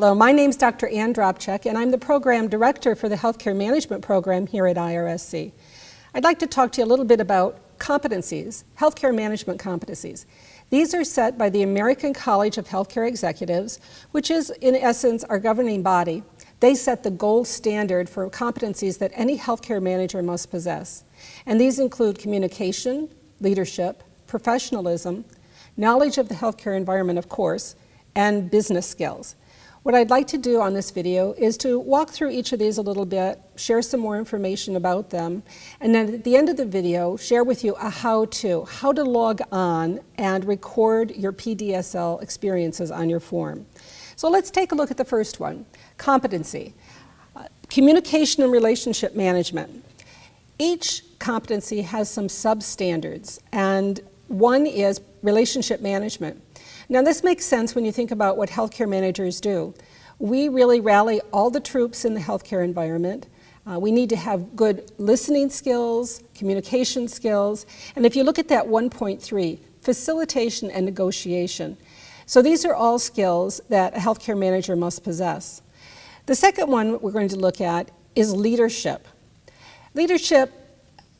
Hello, my name's Dr. Ann Dropchek, and I'm the Program Director for the Healthcare Management Program here at IRSC. I'd like to talk to you a little bit about competencies, healthcare management competencies. These are set by the American College of Healthcare Executives, which is, in essence, our governing body. They set the gold standard for competencies that any healthcare manager must possess. And these include communication, leadership, professionalism, knowledge of the healthcare environment, of course, and business skills. What I'd like to do on this video is to walk through each of these a little bit, share some more information about them, and then at the end of the video, share with you a how-to log on and record your PDSL experiences on your form. So let's take a look at the first one, competency. Communication and relationship management. Each competency has some substandards, and one is relationship management. Now this makes sense when you think about what healthcare managers do. We really rally all the troops in the healthcare environment. We need to have good listening skills, communication skills, and if you look at that 1.3, facilitation and negotiation. So these are all skills that a healthcare manager must possess. The second one we're going to look at is leadership. Leadership,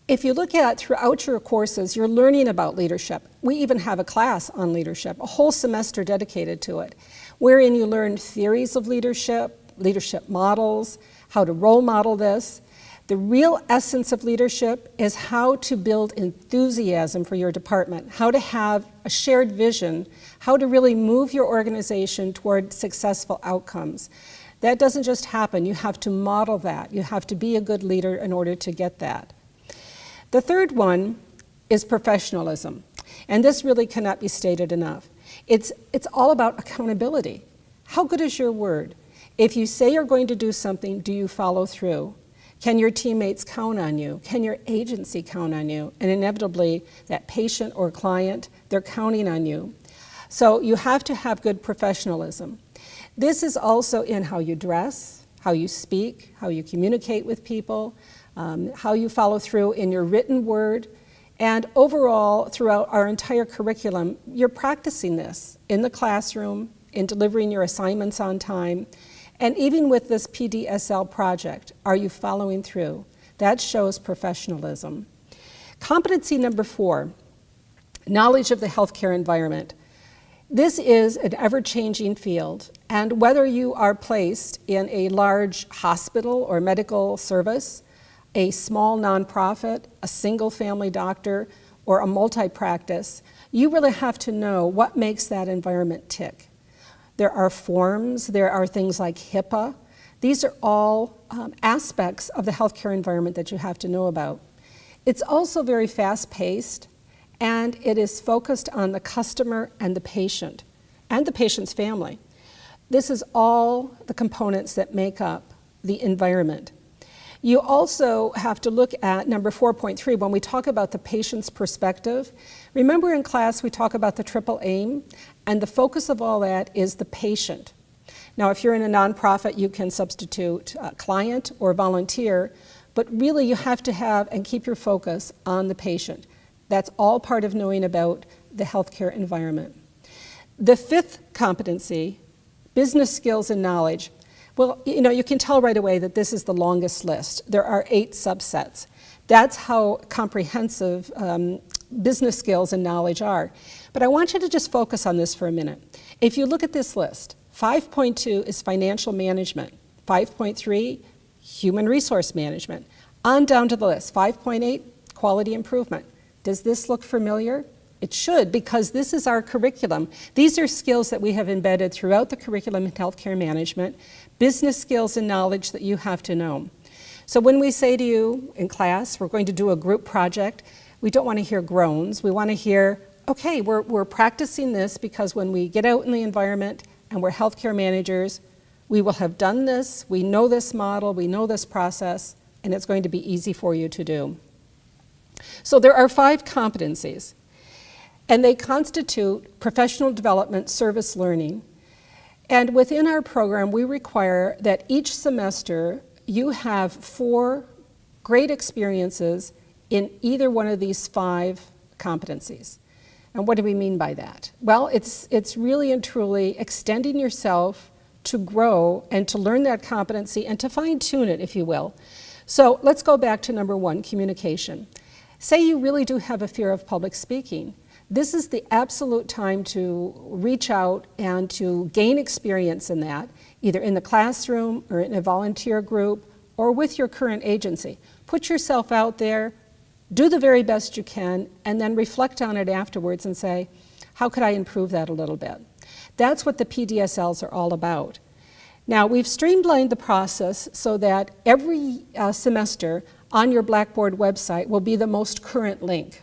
if you look at throughout your courses, you're learning about leadership. We even have a class on leadership, a whole semester dedicated to it, wherein you learn theories of leadership, leadership models, how to role model this. The real essence of leadership is how to build enthusiasm for your department, how to have a shared vision, how to really move your organization toward successful outcomes. That doesn't just happen. You have to model that. You have to be a good leader in order to get that. The third one is professionalism, and this really cannot be stated enough. It's all about accountability. How good is your word? If you say you're going to do something, do you follow through? Can your teammates count on you? Can your agency count on you? And inevitably, that patient or client, they're counting on you. So you have to have good professionalism. This is also in how you dress, how you speak, how you communicate with people, how you follow through in your written word, and overall, throughout our entire curriculum, you're practicing this in the classroom, in delivering your assignments on time, and even with this PDSL project, are you following through? That shows professionalism. Competency number 4, knowledge of the healthcare environment. This is an ever-changing field, and whether you are placed in a large hospital or medical service, a small nonprofit, a single family doctor, or a multi-practice, you really have to know what makes that environment tick. There are forms, there are things like HIPAA. These are all aspects of the healthcare environment that you have to know about. It's also very fast-paced, and it is focused on the customer and the patient's family. This is all the components that make up the environment. You also have to look at number 4.3 when we talk about the patient's perspective. Remember in class we talk about the triple aim, and the focus of all that is the patient. Now if you're in a nonprofit, you can substitute client or volunteer, but really you have to have and keep your focus on the patient. That's all part of knowing about the healthcare environment. The 5th competency, business skills and knowledge. Well, you know, you can tell right away that this is the longest list. There are 8 subsets. That's how comprehensive business skills and knowledge are. But I want you to just focus on this for a minute. If you look at this list, 5.2 is financial management, 5.3, human resource management. On down to the list, 5.8, quality improvement. Does this look familiar? It should, because this is our curriculum. These are skills that we have embedded throughout the curriculum in healthcare management, business skills and knowledge that you have to know. So when we say to you in class, we're going to do a group project, we don't want to hear groans. We want to hear, okay, we're practicing this because when we get out in the environment and we're healthcare managers, we will have done this, we know this model, we know this process, and it's going to be easy for you to do. So there are 5 competencies, and they constitute professional development, service learning. And within our program, we require that each semester you have 4 great experiences in either one of these 5 competencies. And what do we mean by that? Well, it's really and truly extending yourself to grow and to learn that competency and to fine-tune it, if you will. So let's go back to number one, communication. Say you really do have a fear of public speaking. This is the absolute time to reach out and to gain experience in that, either in the classroom or in a volunteer group or with your current agency. Put yourself out there, do the very best you can, and then reflect on it afterwards and say, how could I improve that a little bit? That's what the PDSLs are all about. Now, we've streamlined the process so that every semester on your Blackboard website will be the most current link.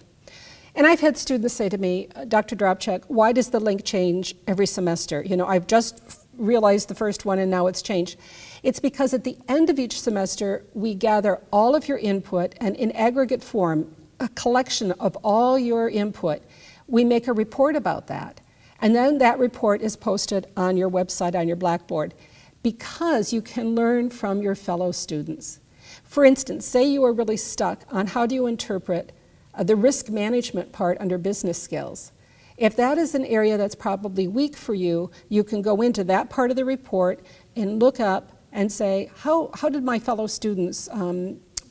And I've had students say to me, Dr. Dropchak, why does the link change every semester? You know, I've just realized the first one and now it's changed. It's because at the end of each semester, we gather all of your input and in aggregate form, a collection of all your input. We make a report about that. And then that report is posted on your website, on your Blackboard, because you can learn from your fellow students. For instance, say you are really stuck on how do you interpret the risk management part under business skills. If that is an area that's probably weak for you, you can go into that part of the report and look up and say, how did my fellow students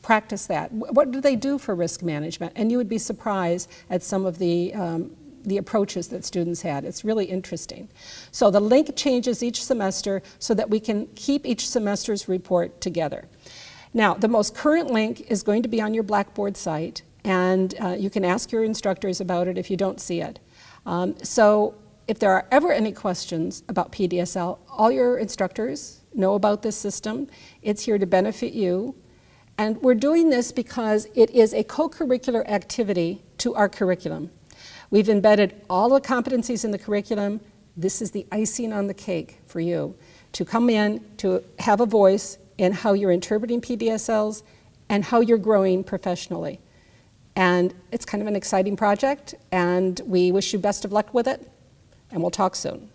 practice that? What do they do for risk management? And you would be surprised at some of the approaches that students had. It's really interesting. So the link changes each semester so that we can keep each semester's report together. Now, the most current link is going to be on your Blackboard site, and you can ask your instructors about it if you don't see it. So if there are ever any questions about PDSL, all your instructors know about this system. It's here to benefit you. And we're doing this because it is a co-curricular activity to our curriculum. We've embedded all the competencies in the curriculum. This is the icing on the cake for you to come in, to have a voice in how you're interpreting PDSLs and how you're growing professionally. And it's kind of an exciting project, and we wish you best of luck with it, and we'll talk soon.